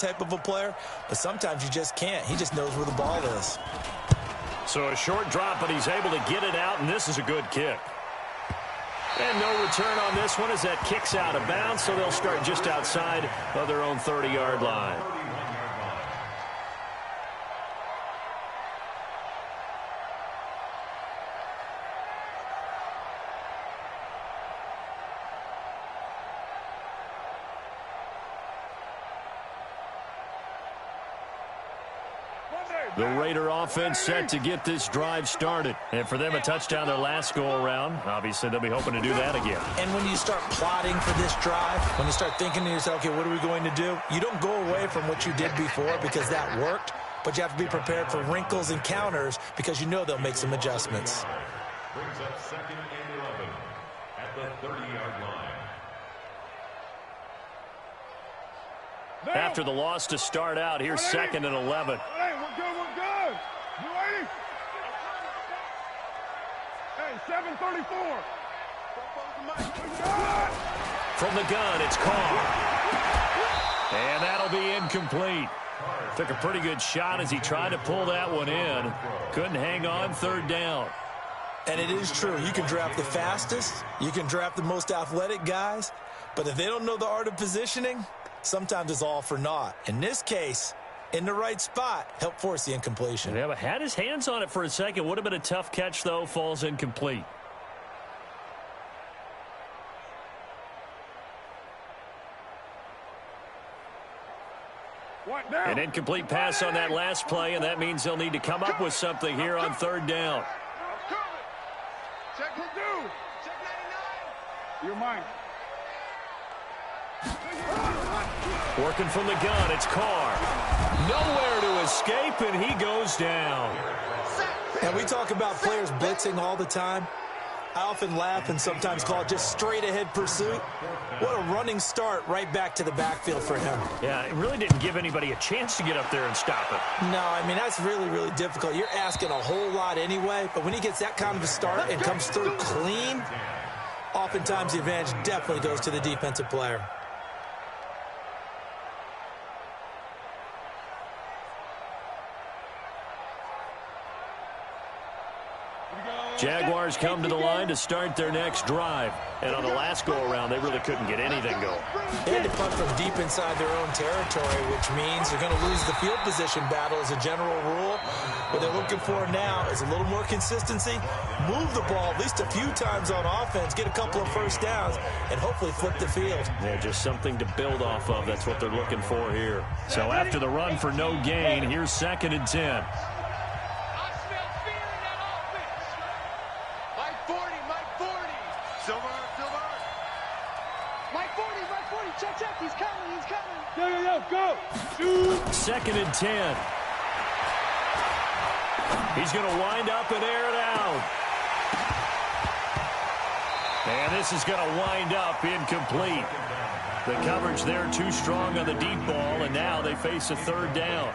type of a player, but sometimes you just can't. He just knows where the ball is. So a short drop, but he's able to get it out, and this is a good kick. And no return on this one as that kicks out of bounds, so they'll start just outside of their own 30-yard line. The Raider offense set to get this drive started. And for them, a touchdown their last go-around. Obviously, they'll be hoping to do that again. And when you start plotting for this drive, when you start thinking to yourself, okay, what are we going to do? You don't go away from what you did before because that worked, but you have to be prepared for wrinkles and counters because you know they'll make some adjustments. Brings up 2nd and 11 at the 30-yard line. After the loss to start out, here's 2nd and 11. Hey, we're good. You ready? Hey, 734. From the gun, it's Carr. And that'll be incomplete. Took a pretty good shot as he tried to pull that one in. Couldn't hang on, 3rd down. And it is true. You can draft the fastest. You can draft the most athletic guys. But if they don't know the art of positioning, sometimes it's all for naught. In this case, in the right spot, helped force the incompletion. Yeah, but had his hands on it for a second. Would have been a tough catch, though. Falls incomplete. An incomplete pass on that last play, and that means they'll need to come up with something here on 3rd down. Check what do. Check 99. You're mine. Working from the gun, it's Carr. Nowhere to escape, and he goes down. And we talk about players blitzing all the time. I often laugh and sometimes call it just straight-ahead pursuit. What a running start right back to the backfield for him. Yeah, it really didn't give anybody a chance to get up there and stop it. No, I mean, that's really, really difficult. You're asking a whole lot anyway, but when he gets that kind of a start and comes through clean, oftentimes the advantage definitely goes to the defensive player. Jaguars come to the line to start their next drive. And on the last go-around, they really couldn't get anything going. They had to punt from deep inside their own territory, which means they're going to lose the field position battle as a general rule. What they're looking for now is a little more consistency, move the ball at least a few times on offense, get a couple of first downs, and hopefully flip the field. Yeah, just something to build off of. That's what they're looking for here. So after the run for no gain, here's 2nd and 10. Go. Shoot. 2nd and 10. He's going to wind up and air it out. And this is going to wind up incomplete. The coverage there too strong on the deep ball, and now they face a 3rd down.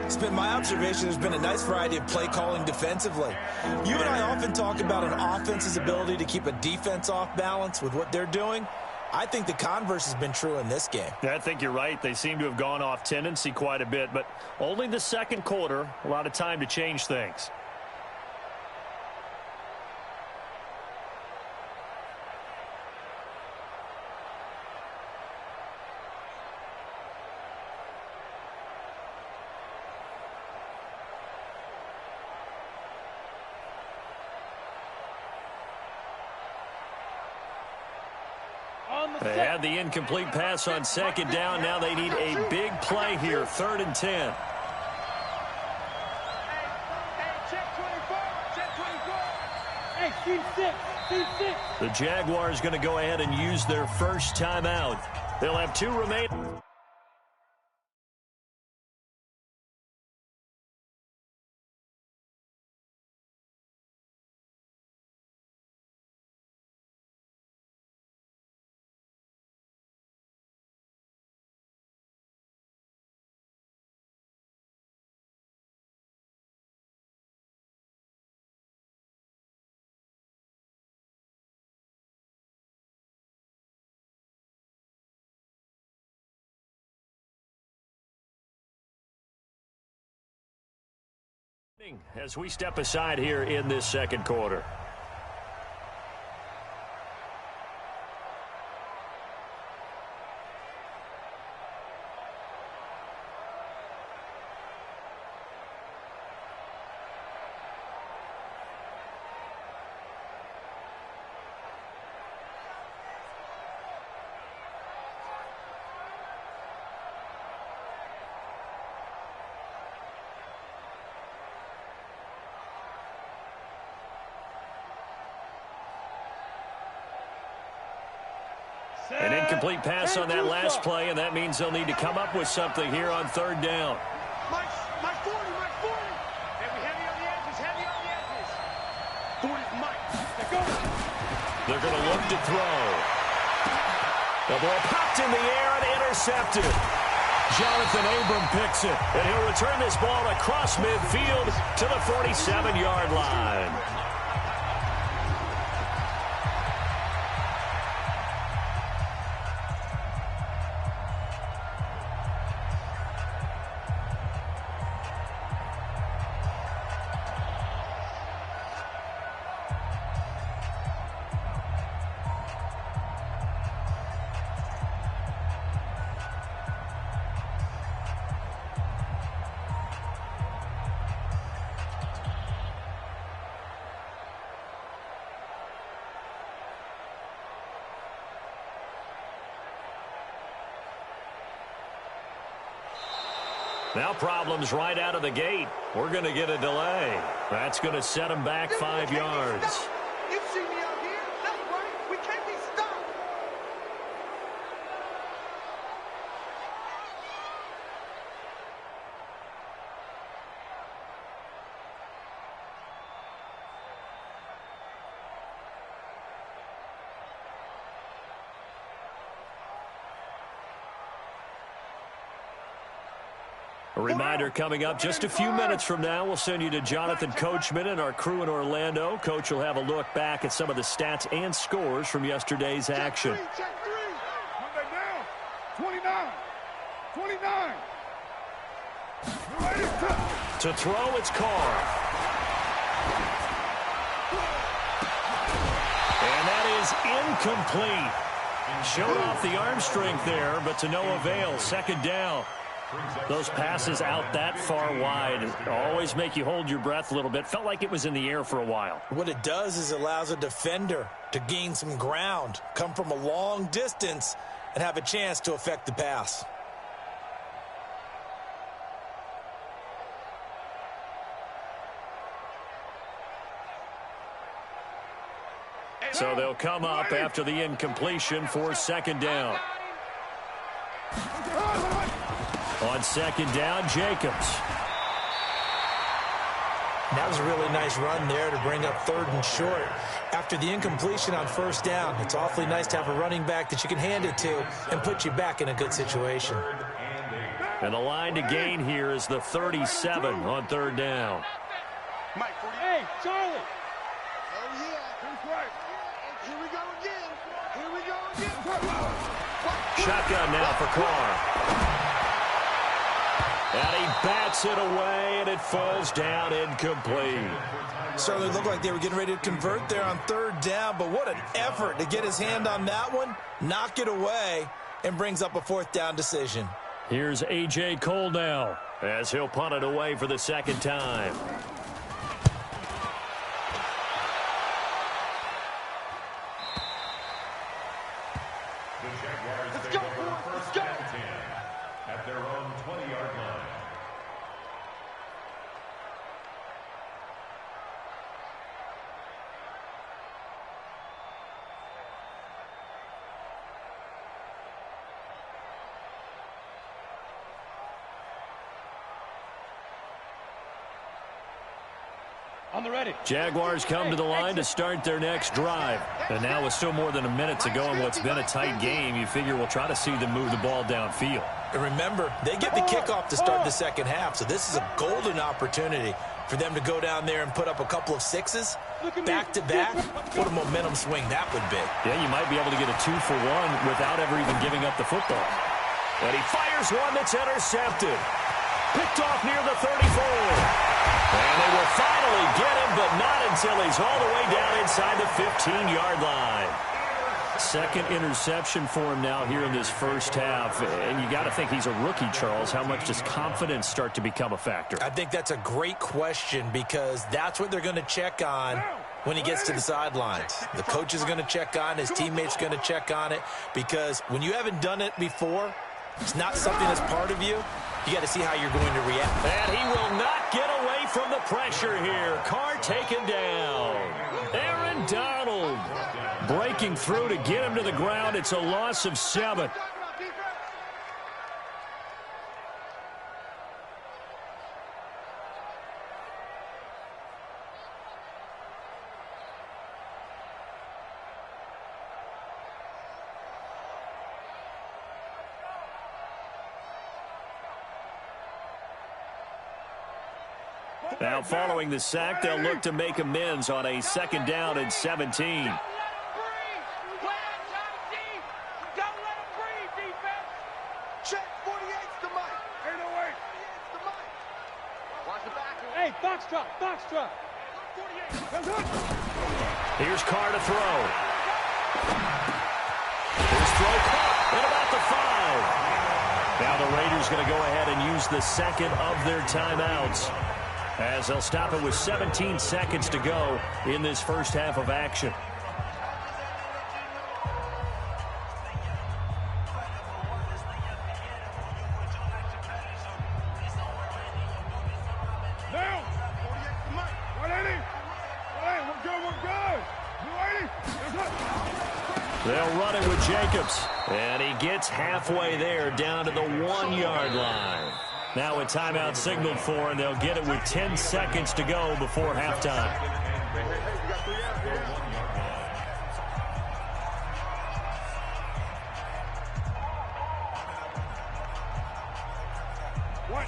It's been my observation there's been a nice variety of play calling defensively. You and I often talk about an offense's ability to keep a defense off balance with what they're doing. I think the converse has been true in this game. Yeah, I think you're right. They seem to have gone off tendency quite a bit, but only the 2nd quarter, a lot of time to change things. They had the incomplete pass on 2nd down. Now they need a big play here, 3rd and 10. The Jaguars going to go ahead and use their first timeout. They'll have 2 remaining. As we step aside here in this second quarter. An incomplete pass on that last play, and that means they'll need to come up with something here on third down. Mike 40. Heavy on the edges, heavy on the edges. 40's Mike. Let's go. They're going to look to throw. The ball popped in the air and intercepted. Jonathan Abram picks it, and he'll return this ball across midfield to the 47-yard line. Now problems right out of the gate. We're going to get a delay. That's going to set them back 5 yards. You see me out here? That's right. We can't be stopped. A reminder coming up just a few minutes from now. We'll send you to Jonathan Coachman and our crew in Orlando. Coach will have a look back at some of the stats and scores from yesterday's action. Check three. Monday down. 29. To throw, it's Carr. And that is incomplete. Showed off the arm strength there, but to no avail. Second down. Those passes out that far wide always make you hold your breath a little bit. Felt like it was in the air for a while. What it does is it allows a defender to gain some ground, come from a long distance, and have a chance to affect the pass. So they'll come up after the incompletion for second down. On second down, Jacobs. That was a really nice run there to bring up third and short. After the incompletion on first down, it's awfully nice to have a running back that you can hand it to and put you back in a good situation. And the line to gain here is the 37 on third down. Mike 40. Hey, Charlie. Oh, yeah. That's right. Here we go again. Shotgun now for Carr. And he bats it away, and it falls down incomplete. Certainly looked like they were getting ready to convert there on third down, but what an effort to get his hand on that one, knock it away, and brings up a fourth down decision. Here's A.J. Cole now, as he'll punt it away for the second time. Let's go, boys. Let's go. At their own 20-yard line. On the ready. Jaguars come to the line to start their next drive. And now with still more than a minute to go in what's been a tight game, you figure we'll try to see them move the ball downfield. And remember, they get the kickoff to start the second half, so this is a golden opportunity for them to go down there and put up a couple of sixes back-to-back. What a momentum swing that would be. Yeah, you might be able to get a 2-for-1 without ever even giving up the football. And he fires one that's intercepted. Picked off near the 34. And they will finally get him, but not until he's all the way down inside the 15-yard line. Second interception for him now here in this first half. And you got to think he's a rookie, Charles. How much does confidence start to become a factor? I think that's a great question because that's what they're going to check on when he gets to the sidelines. The coach is going to check on, his teammates going to check on it, because when you haven't done it before, it's not something that's part of you. You got to see how you're going to react. And he will not get away from the pressure here. Carr taken down. Aaron Donald breaking through to get him to the ground. It's a loss of 7. Now following the sack, they'll look to make amends on a 2nd down and 17. Hey, box truck, box truck. Here's Carr to throw. His throw caught at about the 5. Now the Raiders going to go ahead and use the second of their timeouts, as they'll stop it with 17 seconds to go in this first half of action. They'll run it with Jacobs, and he gets halfway there down to the 1-yard line. Now a timeout signaled for, and they'll get it with 10 seconds to go before halftime.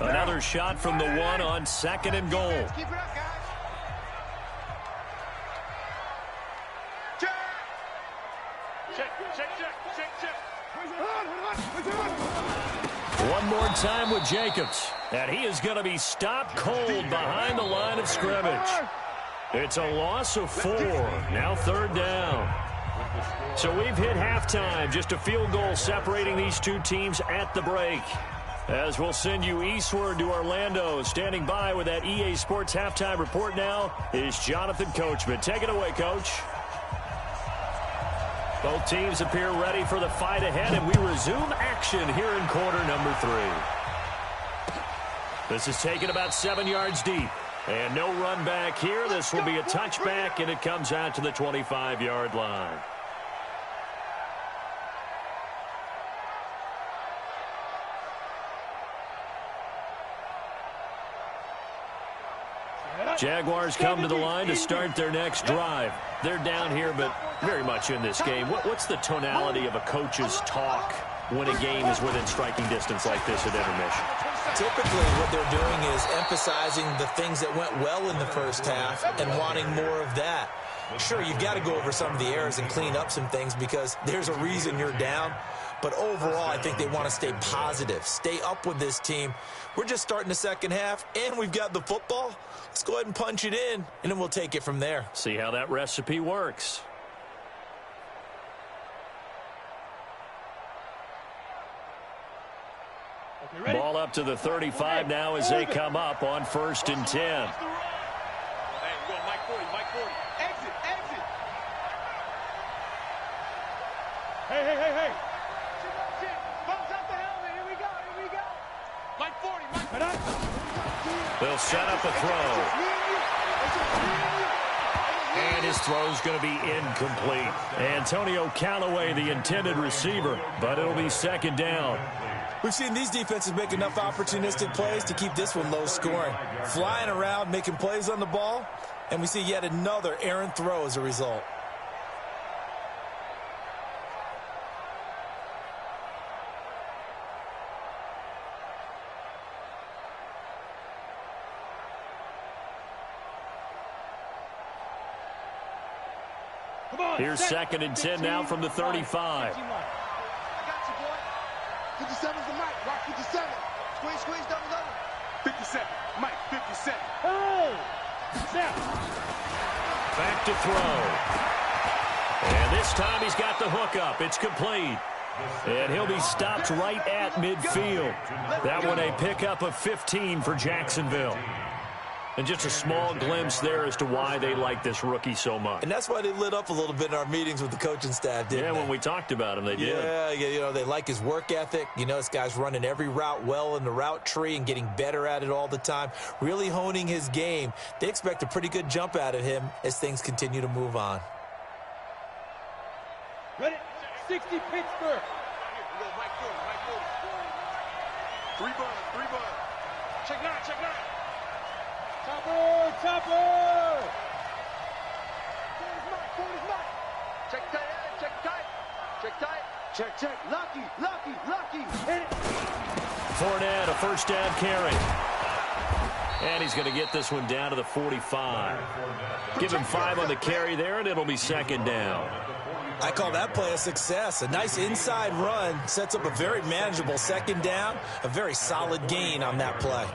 Another shot from the 1 on 2nd and goal. Keep it up, guys. One more time with Jacobs, and he is going to be stopped cold behind the line of scrimmage. It's a loss of 4. Now 3rd down. So we've hit halftime. Just a field goal separating these two teams at the break. As we'll send you eastward to Orlando. Standing by with that EA Sports halftime report now is Jonathan Coachman. Take it away, Coach. Both teams appear ready for the fight ahead, and we resume action here in quarter number 3. This is taken about 7 yards deep. And no run back here. This will be a touchback, and it comes out to the 25-yard line. Jaguars come to the line to start their next drive. They're down here, but very much in this game. What's the tonality of a coach's talk when a game is within striking distance like this at intermission? Typically, what they're doing is emphasizing the things that went well in the first half and wanting more of that. Sure, you've got to go over some of the errors and clean up some things because there's a reason you're down. But overall, I think they want to stay positive, stay up with this team. We're just starting the second half, and we've got the football. Let's go ahead and punch it in, and then we'll take it from there. See how that recipe works. Okay, ball up to the 35 now as they come up on 1st and 10. Hey, go, Mike 40, Mike 40. Exit, exit. Hey. Bumps out the helmet. Here we go. Mike 40, Mike 40. They'll set up a throw. And his throw's going to be incomplete. Antonio Callaway, the intended receiver, but it'll be 2nd down. We've seen these defenses make enough opportunistic plays to keep this one low scoring. Flying around, making plays on the ball, and we see yet another errant throw as a result. Here's 2nd and 10 now from the 35. I got you, boy. 57's the mic. Rock 57. Squeeze, double. 50 seconds. Mike, 50 seconds. Hey! Snap! Back to throw. And this time he's got the hook up. It's complete. And he'll be stopped right at midfield. That one a pickup of 15 for Jacksonville. And just a small glimpse there as to why they like this rookie so much. And that's why they lit up a little bit in our meetings with the coaching staff, didn't they? When we talked about him, they did. Yeah, you know, they like his work ethic. You know, this guy's running every route well in the route tree and getting better at it all the time, really honing his game. They expect a pretty good jump out of him as things continue to move on. Ready? 60 Pittsburgh. Three buds. Check nine. Chopper! Forward is Mike. Check tight. Check. Lucky. Hit it! Fournette, a first down carry. And he's going to get this one down to the 45. Give him 5 on the carry there, and it'll be second down. I call that play a success. A nice inside run sets up a very manageable second down, a very solid gain on that play.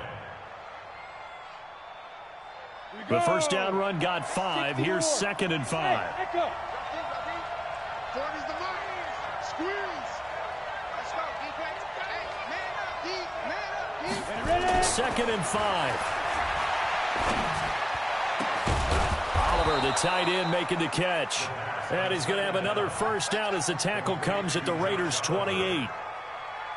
The first down run got 5. Here's 2nd and 5. Hey, echo! 40's the mark. Squeeze. Let's go, defense. Hey, man up, deep. 2nd and 5. Oliver, the tight end, making the catch. And he's going to have another first down as the tackle comes at the Raiders' 28.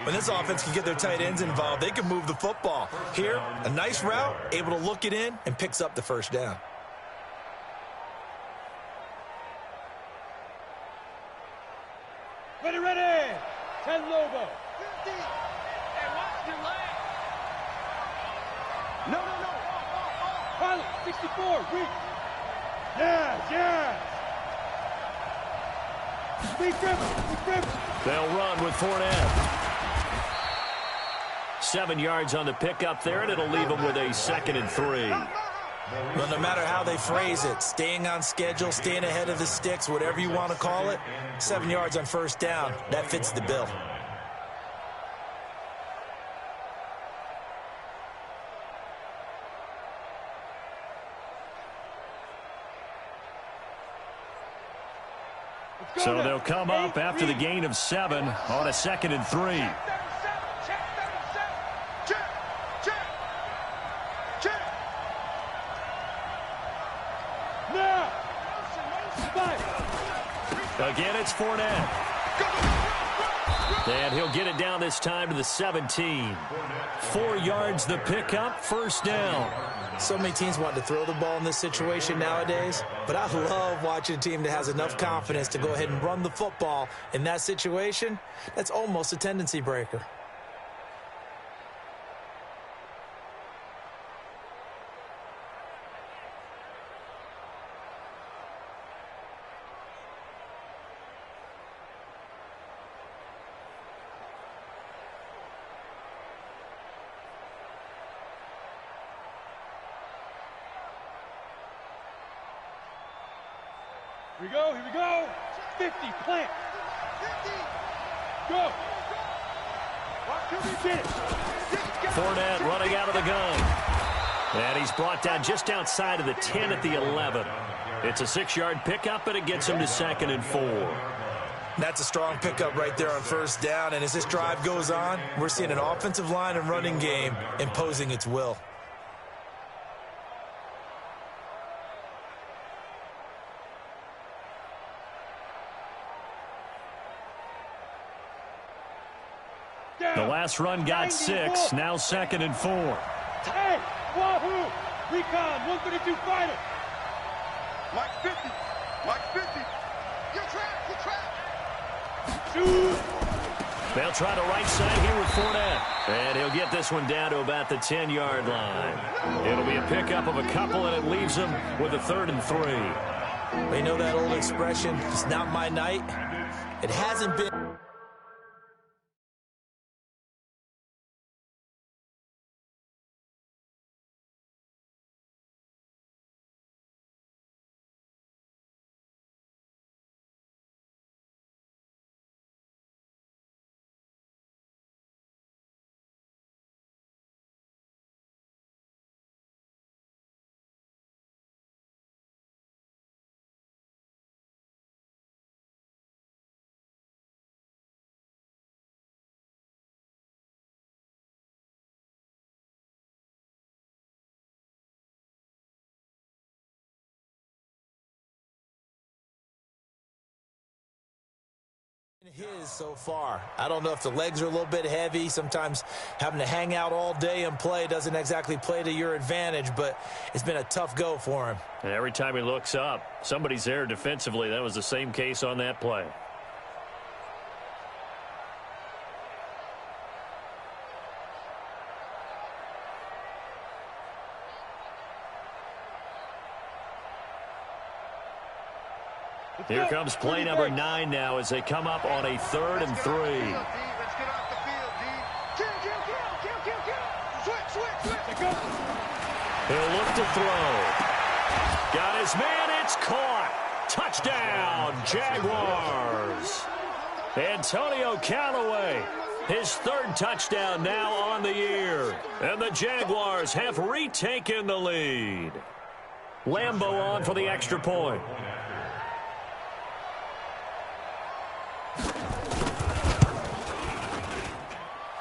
When this offense can get their tight ends involved, they can move the football. Here, a nice route, able to look it in, and picks up the first down. Ready! 10 Lobo. 50. Hey, watch your leg. No. Pilot, 64, weak. Yes. Big dribble. They'll run with Fournette. 7 yards on the pickup there, and it'll leave them with a 2nd and 3. Well, no matter how they phrase it, staying on schedule, staying ahead of the sticks, whatever you want to call it, 7 yards on first down, that fits the bill. So they'll come up after the gain of 7 on a 2nd and 3. Now! Again, it's Fournette. And he'll get it down this time to the 17. 4 yards the pickup, first down. So many teams want to throw the ball in this situation nowadays, but I love watching a team that has enough confidence to go ahead and run the football. In that situation, that's almost a tendency breaker. Here we go. 50, plant. 50. Go. Finish. Fournette running out of the gun. And he's brought down just outside of the 10 at the 11. It's a 6-yard pickup, and it gets him to 2nd and 4. That's a strong pickup right there on first down, and as this drive goes on, we're seeing an offensive line and running game imposing its will. The last run got 6, now 2nd and 4. Hey, wahoo! Recon, 132 final. Mike 50. You're trapped. Shoot! They'll try the right side here with Fournette. And he'll get this one down to about the 10-yard line. It'll be a pickup of a couple, and it leaves them with a 3rd and 3. You know that old expression, it's not my night? It hasn't been. His so far. I don't know if the legs are a little bit heavy. Sometimes having to hang out all day and play doesn't exactly play to your advantage, but it's been a tough go for him. And every time he looks up, somebody's there defensively. That was the same case on that play. Here comes play number 9 now as they come up on a 3rd and 3. Let's get off the field, D. Kill. Switch. He'll look to throw. Got his man. It's caught. Touchdown, Jaguars. Antonio Callaway, his 3rd touchdown now on the year. And the Jaguars have retaken the lead. Lambo on for the extra point.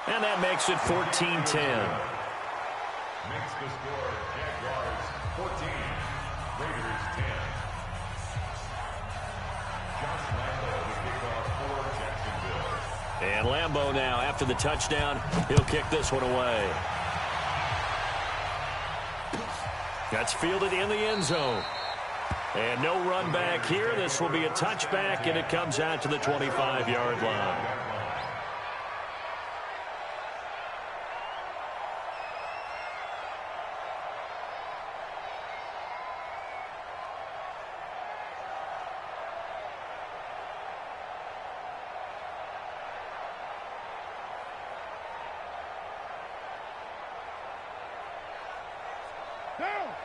And that makes it 14-10. Makes the score Jaguars 14, Raiders 10. Josh Lambo, the kickoff for Jacksonville. And Lambo now, after the touchdown, he'll kick this one away. That's fielded in the end zone. And no run back here. This will be a touchback, and it comes out to the 25-yard line.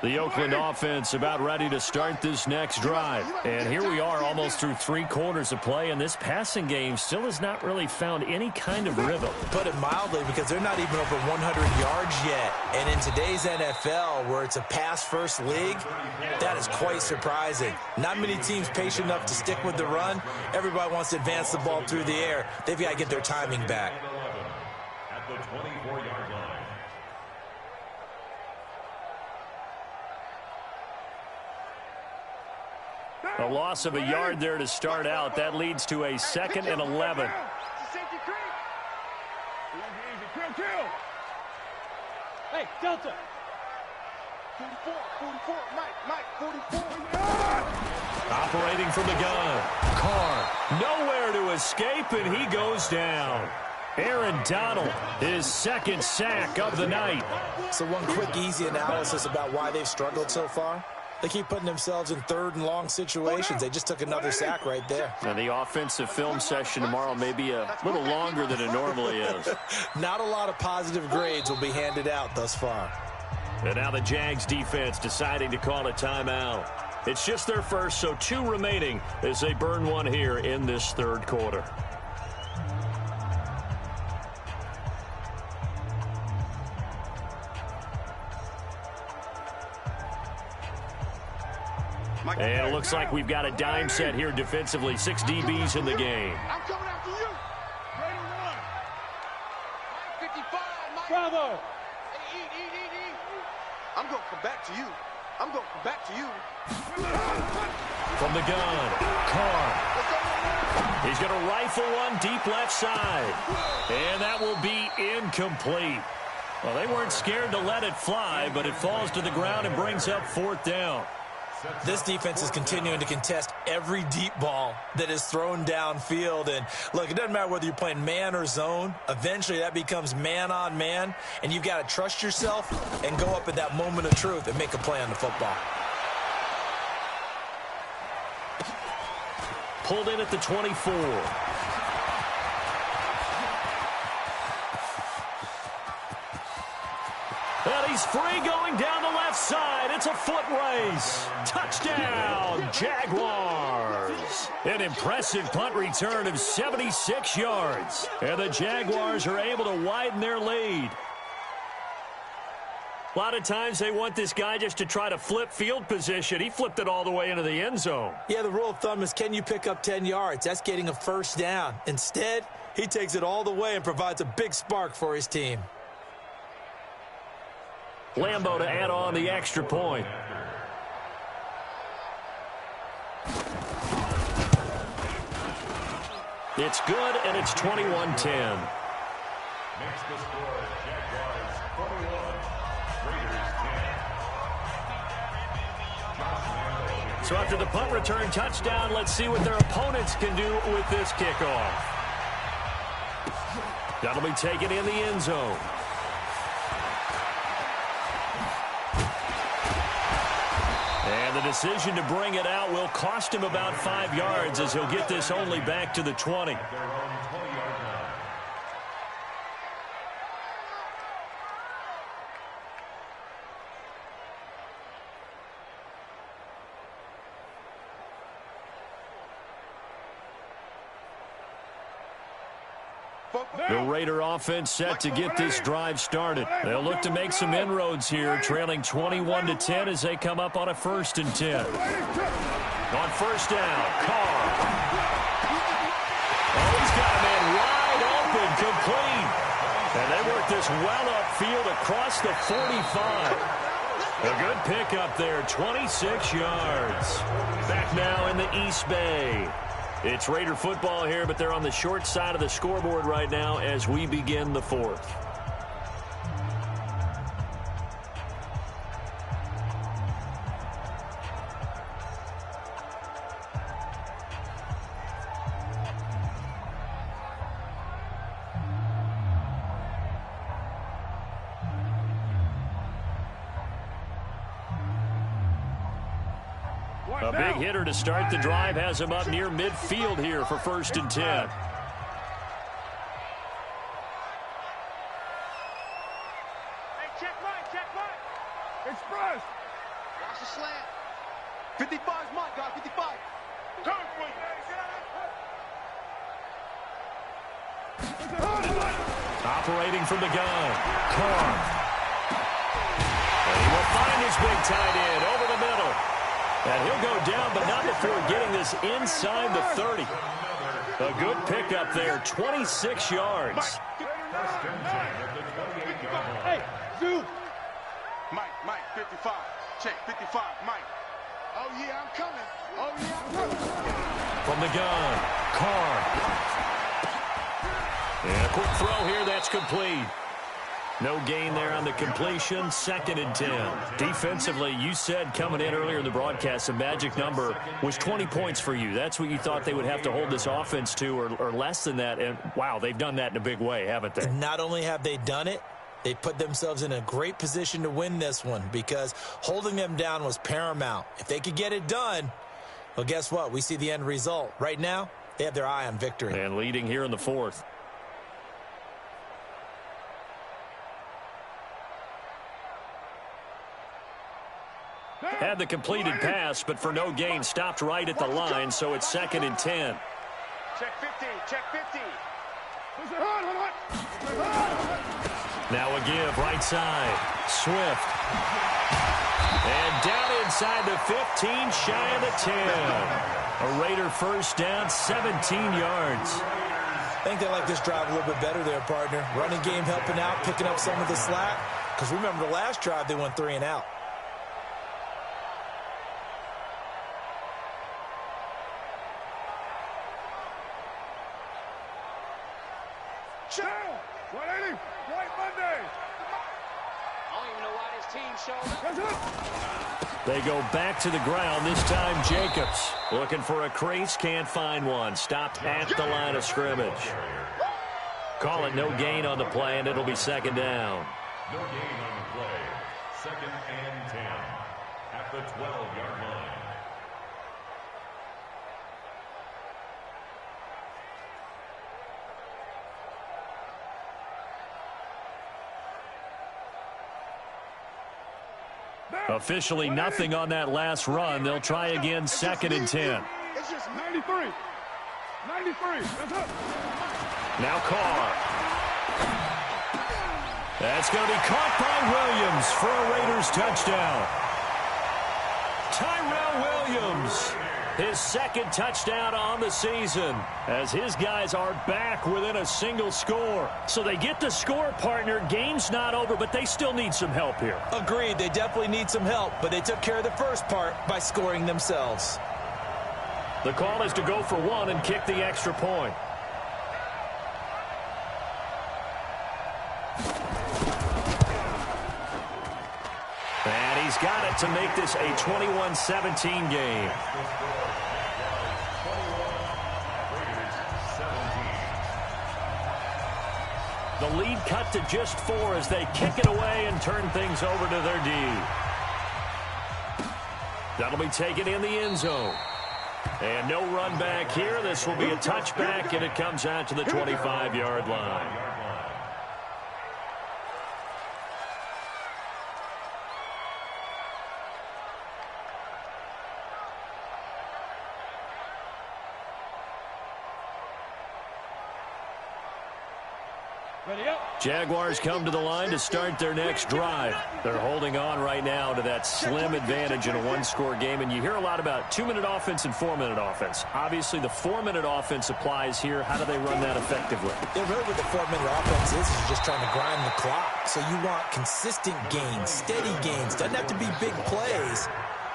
The Oakland offense about ready to start this next drive. And here we are almost through 3 quarters of play, and this passing game still has not really found any kind of rhythm. Put it mildly, because they're not even over 100 yards yet. And in today's NFL, where it's a pass-first league, that is quite surprising. Not many teams patient enough to stick with the run. Everybody wants to advance the ball through the air. They've got to get their timing back. At the 24-yard line. A loss of a yard there to start out. That leads to a 2nd and 11. Kill. Hey, Delta. 44, Mike, 44. Operating from the gun. Carr, nowhere to escape, and he goes down. Aaron Donald, his 2nd sack of the night. So one quick, easy analysis about why they've struggled so far. They keep putting themselves in 3rd and long situations. They just took another sack right there. Now, the offensive film session tomorrow may be a little longer than it normally is. Not a lot of positive grades will be handed out thus far. And now the Jags defense deciding to call a timeout. It's just their first, so 2 remaining as they burn one here in this 3rd quarter. And it looks like we've got a dime set here defensively. 6 DBs in the game. I'm coming after you. Ready to run. 55, Mike. Bravo. Hey, eat. I'm going to come back to you. From the gun, Carr. He's going to rifle one deep left side. And that will be incomplete. Well, they weren't scared to let it fly, but it falls to the ground and brings up 4th down. This defense is continuing to contest every deep ball that is thrown downfield. And, look, it doesn't matter whether you're playing man or zone. Eventually, that becomes man-on-man, and you've got to trust yourself and go up at that moment of truth and make a play on the football. Pulled in at the 24. And he's free going down the left side. It's a foot race. Touchdown, Jaguars. An impressive punt return of 76 yards. And the Jaguars are able to widen their lead. A lot of times they want this guy just to try to flip field position. He flipped it all the way into the end zone. Yeah, the rule of thumb is, can you pick up 10 yards? That's getting a 1st down. Instead, he takes it all the way and provides a big spark for his team. Lambo to add on the extra point. It's good, and it's 21-10. Makes the score Jaguars 41, Raiders 10. So after the punt return touchdown, let's see what their opponents can do with this kickoff. That'll be taken in the end zone. And the decision to bring it out will cost him about 5 yards as he'll get this only back to the 20. The Raider offense set to get this drive started. They'll look to make some inroads here, trailing 21-10 as they come up on a 1st and 10. On first down, Carr. Oh, he's got a man wide open, complete. And they work this well upfield across the 45. A good pickup there, 26 yards. Back now in the East Bay. It's Raider football here, but they're on the short side of the scoreboard right now as we begin the 4th. A big hitter to start the drive has him up near midfield here for 1st and 10. Hey, check Mike, check Mike. Express. Watch the slant. 55's Mike, guys, 55. Come for you. Operating from the gun, Carr. And he will find his big tight end over the middle. And he'll go down, but not before getting this inside the 30. A good pickup there, 26 yards. Hey, Zoo. Mike, 55. Check, 55, Mike. Oh, yeah, I'm coming. Oh, yeah, I'm coming. From the gun, Carr. And a quick throw here, that's complete. No gain there on the completion, 2nd and 10. Defensively, you said coming in earlier in the broadcast, the magic number was 20 points for you. That's what you thought they would have to hold this offense to, or less than that. And, wow, they've done that in a big way, haven't they? Not only have they done it, they put themselves in a great position to win this one because holding them down was paramount. If they could get it done, well, guess what? We see the end result. Right now, they have their eye on victory. And leading here in the 4th. Had the completed pass, but for no gain, stopped right at the line, so it's 2nd and 10. Check 50, check 50. Now a give, right side. Swift. And down inside the 15, shy of the 10. A Raider first down, 17 yards. I think they like this drive a little bit better there, partner. Running game helping out, picking up some of the slack. Because remember, the last drive, they went 3 and out. Chill! 180! White Monday! I don't even know why this team showed up. They go back to the ground, this time Jacobs. Looking for a crease, can't find one. Stopped at the line of scrimmage. Call it no gain on the play, and it'll be 2nd down. No gain on the play. 2nd and 10 at the 12-yard line. Officially nothing on that last run. They'll try again, 2nd and 10. It's just 93. 93. That's up. Now Carr. That's going to be caught by Williams for a Raiders touchdown. Tyrell Williams, his 2nd touchdown on the season, as his guys are back within a single score. So they get the score, partner. Game's not over, but they still need some help here. Agreed, they definitely need some help, but they took care of the first part by scoring themselves. The call is to go for 1 and kick the extra point. he's got it to make this a 21-17 game. The lead cut to just 4 as they kick it away and turn things over to their D. That'll be taken in the end zone. And no run back here. This will be a touchback, and it comes out to the 25-yard line. Jaguars come to the line to start their next drive. They're holding on right now to that slim advantage in a one-score game, and you hear a lot about 2-minute offense and 4-minute offense. Obviously, the 4-minute offense applies here. How do they run that effectively? Yeah, really what the 4-minute offense is you're just trying to grind the clock. So you want consistent gains, steady gains. Doesn't have to be big plays,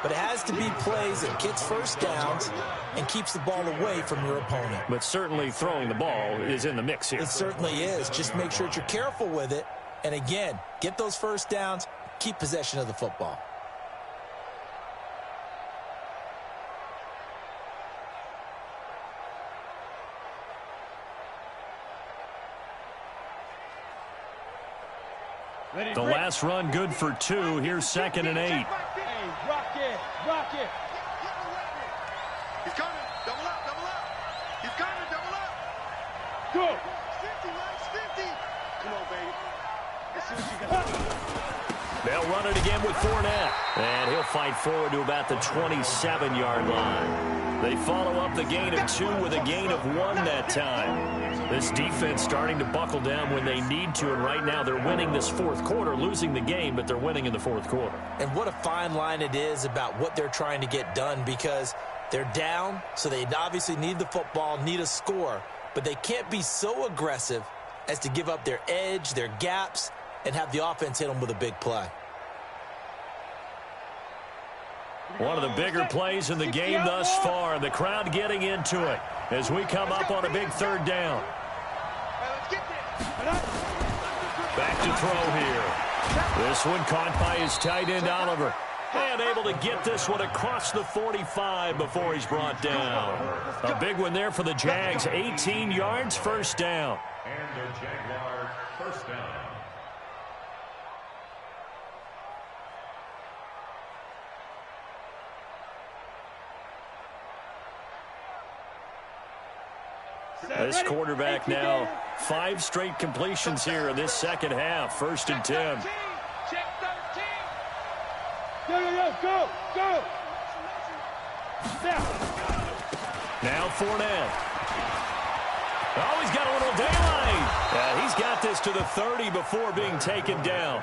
but it has to be plays that gets first downs and keeps the ball away from your opponent. But certainly throwing the ball is in the mix here. It certainly is. Just make sure that you're careful with it. And again, get those first downs, keep possession of the football. The last run good for 2. Here's 2nd and 8. Hey, rock it, rock it. He's coming. Double up, double up. He's coming, double up. Go. 50, Lex, 50. Come on, baby. Let's see what you got. They'll run it again with Fournette. And he'll fight forward to about the 27-yard line. They follow up the gain of 2 with a gain of 1 that time. This defense starting to buckle down when they need to, and right now they're winning this fourth quarter, losing the game, but they're winning in the fourth quarter. And what a fine line it is about what they're trying to get done, because they're down, so they obviously need the football, need a score, but they can't be so aggressive as to give up their edge, their gaps, and have the offense hit them with a big play. One of the bigger plays in the game thus far, and the crowd getting into it as we come up on a big 3rd down. Back to throw here. This one caught by his tight end, Oliver. And able to get this one across the 45 before he's brought down. A big one there for the Jags. 18 yards, first down. And the Jaguar first down. This quarterback now, 5 straight completions here in this second half. 1st and 10. Check 13. Go. Now Fournette. Oh, he's got a little daylight. He's got this to the 30 before being taken down.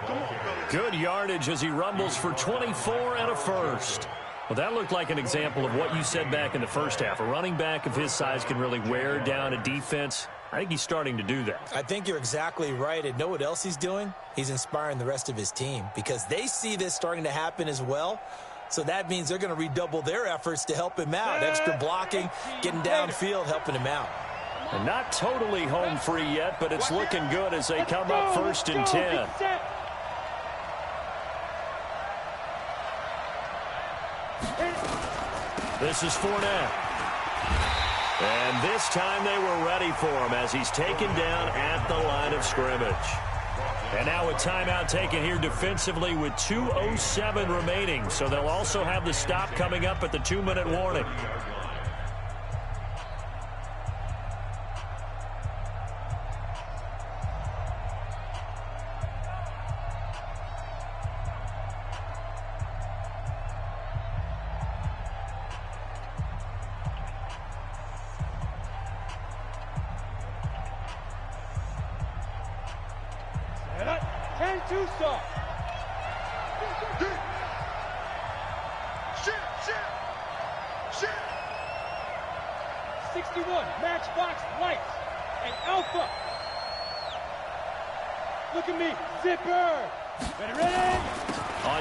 Good yardage as he rumbles for 24 and a first. Well, that looked like an example of what you said back in the first half. A running back of his size can really wear down a defense. I think he's starting to do that. I think you're exactly right. And know what else he's doing? He's inspiring the rest of his team because they see this starting to happen as well. So that means they're going to redouble their efforts to help him out. Extra blocking, getting downfield, helping him out. And not totally home free yet, but it's looking good as they come up 1st and 10. This is Fournette. And this time they were ready for him as he's taken down at the line of scrimmage. And now a timeout taken here defensively with 2:07 remaining. So they'll also have the stop coming up at the 2-minute warning.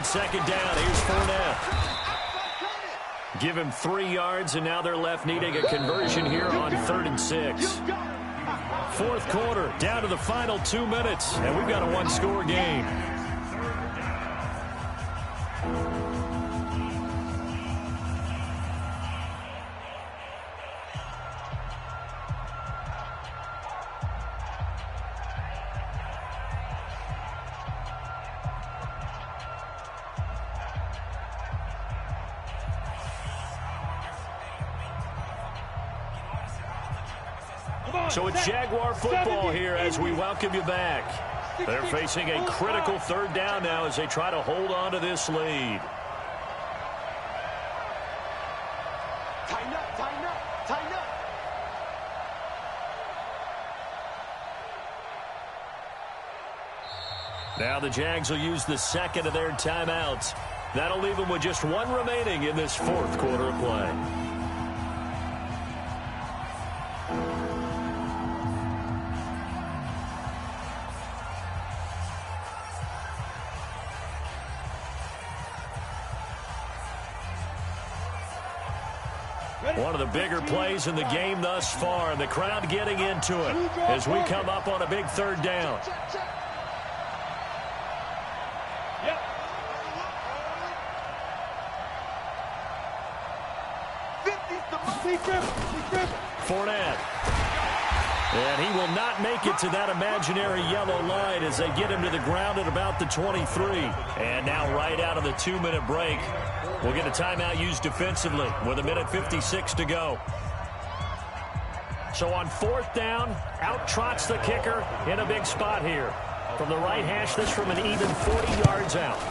Second down, here's Fournette. Give him 3 yards, and now they're left needing a conversion here on 3rd and 6. Fourth quarter, down to the final 2 minutes, and we've got a one-score game. So it's Jaguar football here as we welcome you back. They're facing a critical third down now as they try to hold on to this lead. Tighten up, tighten up, tighten up. Now the Jags will use the second of their timeouts. That'll leave them with just one remaining in this fourth quarter of play. One of the bigger plays in the game thus far, and the crowd getting into it as we come up on a big third down. Fournette. And he will not make it to that imaginary yellow line as they get him to the ground at about the 23. And now right out of the 2-minute break, we'll get a timeout used defensively with 1:56 to go. So on fourth down, out trots the kicker in a big spot here. From the right hash, this from an even 40 yards out.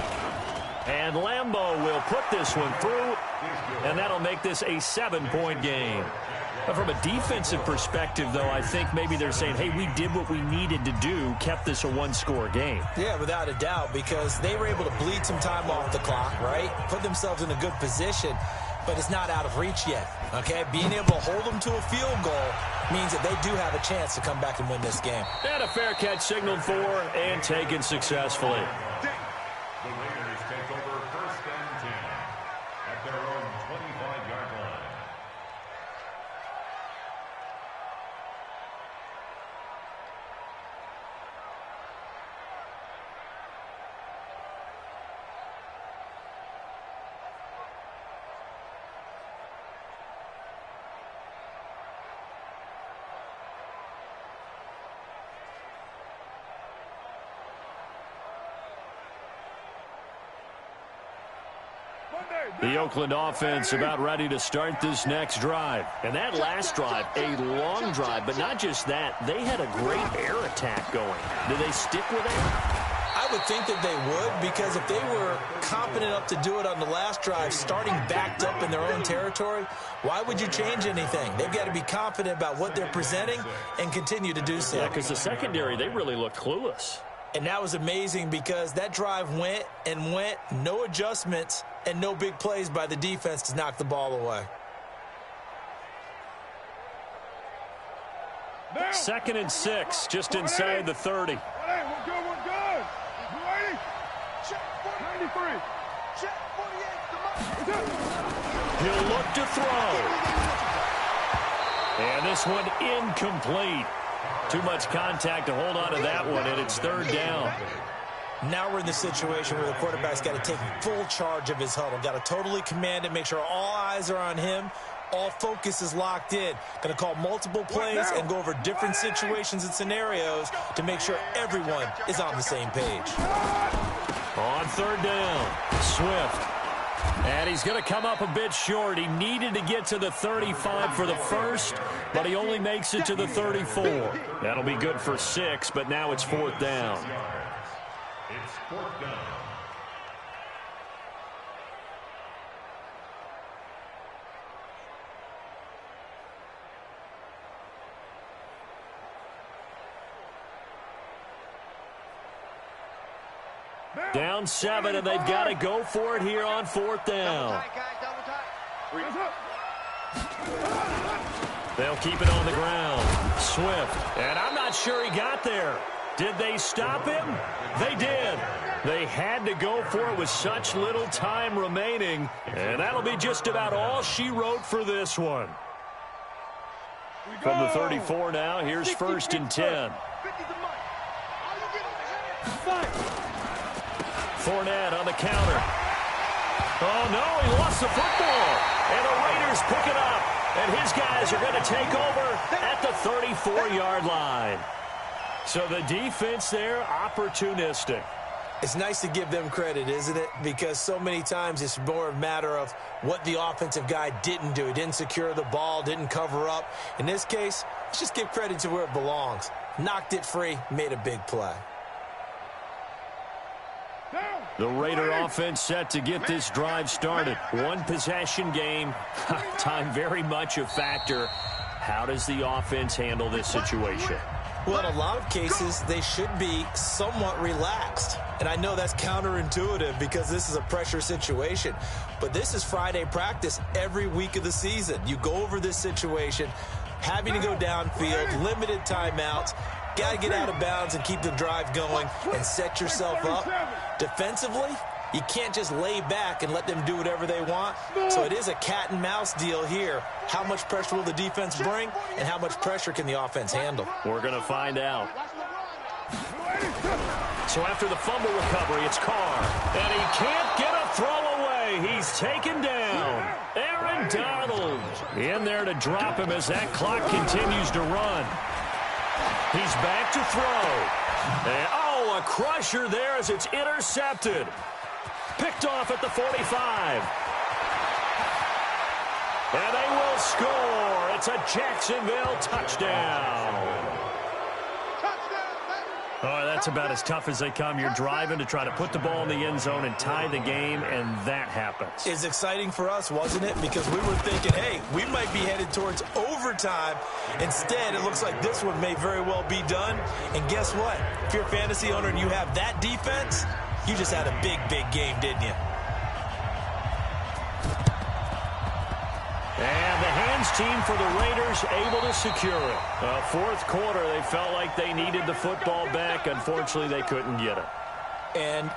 And Lambeau will put this one through, and that'll make this a 7-point game. But from a defensive perspective, though, I think maybe they're saying, hey, we did what we needed to do, kept this a one-score game. Yeah, without a doubt, because they were able to bleed some time off the clock, right? Put themselves in a good position, but it's not out of reach yet, okay? Being able to hold them to a field goal means that they do have a chance to come back and win this game. And a fair catch signaled for and taken successfully. The Raiders take over first and 10 at their own 25-yard line. The Oakland offense about ready to start this next drive. And that last drive, a long drive, but not just that. They had a great air attack going. Do they stick with it? I would think that they would, because if they were confident enough to do it on the last drive, starting backed up in their own territory, why would you change anything? They've got to be confident about what they're presenting and continue to do so. Yeah, because the secondary, they really looked clueless. And that was amazing because that drive went and went, no adjustments, and no big plays by the defense to knock the ball away. Second and 6, just inside the 30. Hey, we're good, we're good. You ready? Check 93. Check 48. He'll look to throw. And this one incomplete. Too much contact to hold on to that one, and it's third down. Now we're in the situation where the quarterback's got to take full charge of his huddle. Got to totally command it, make sure all eyes are on him. All focus is locked in. Going to call multiple plays and go over different situations and scenarios to make sure everyone is on the same page. On third down, Swift. And he's going to come up a bit short. He needed to get to the 35 for the first, but he only makes it to the 34. That'll be good for 6, but now it's fourth down. It's fourth down. Down 7, and they've got to go for it here on fourth down. They'll keep it on the ground. Swift, and I'm not sure he got there. Did they stop him? They did. They had to go for it with such little time remaining, and that'll be just about all she wrote for this one. From the 34 now, here's first and 10. Fournette on the counter. Oh, no, he lost the football. And the Raiders pick it up. And his guys are going to take over at the 34-yard line. So the defense there, opportunistic. It's nice to give them credit, isn't it? Because so many times it's more a matter of what the offensive guy didn't do. He didn't secure the ball, didn't cover up. In this case, let's just give credit to where it belongs. Knocked it free, made a big play. The Raider offense set to get this drive started. One possession game. Time very much a factor. How does the offense handle this situation? Well, in a lot of cases, they should be somewhat relaxed. And I know that's counterintuitive because this is a pressure situation. But this is Friday practice every week of the season. You go over this situation, having to go downfield, limited timeouts, got to get out of bounds and keep the drive going and set yourself up. Defensively, you can't just lay back and let them do whatever they want. So it is a cat and mouse deal here. How much pressure will the defense bring, and how much pressure can the offense handle? We're going to find out. So after the fumble recovery, it's Carr. And he can't get a throw away. He's taken down. Aaron Donald in there to drop him as that clock continues to run. He's back to throw. And, oh, a crusher there as it's intercepted. Picked off at the 45. And they will score. It's a Jacksonville touchdown. Oh, that's about as tough as they come. You're driving to try to put the ball in the end zone and tie the game, and that happens. It's exciting for us, wasn't it? Because we were thinking, hey, we might be headed towards overtime. Instead, it looks like this one may very well be done. And guess what? If you're a fantasy owner and you have that defense, you just had a big, big game, didn't you? And the hands team for the Raiders able to secure it. Fourth quarter, they felt like they needed the football back. Unfortunately, they couldn't get it. And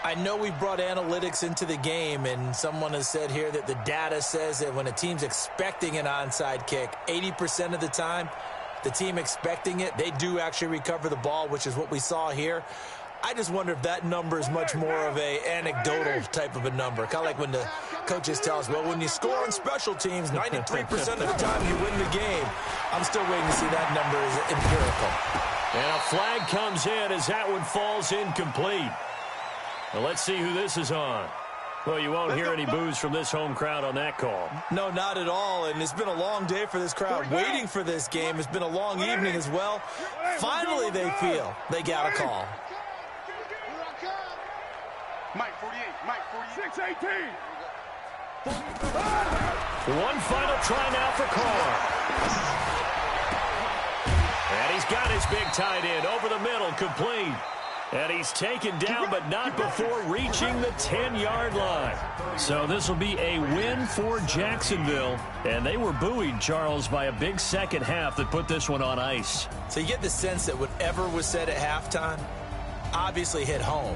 I know we brought analytics into the game, and someone has said here that the data says that when a team's expecting an onside kick, 80% of the time, the team expecting it, they do actually recover the ball, which is what we saw here. I just wonder if that number is much more of a anecdotal type of a number. Kind of like when the coaches tell us, well, when you score on special teams, 93% of the time you win the game. I'm still waiting to see that number is empirical. And a flag comes in as that one falls incomplete. Now let's see who this is on. Well, you won't hear any boos from this home crowd on that call. No, not at all. And it's been a long day for this crowd waiting for this game. It's been a long evening as well. Finally, they feel they got a call. Mike 48, Mike 48. 6-18. One final try now for Carr. And he's got his big tight end over the middle, complete. And he's taken down, but not before reaching the 10-yard line. So this will be a win for Jacksonville. And they were buoyed, Charles, by a big second half that put this one on ice. So you get the sense that whatever was said at halftime obviously hit home.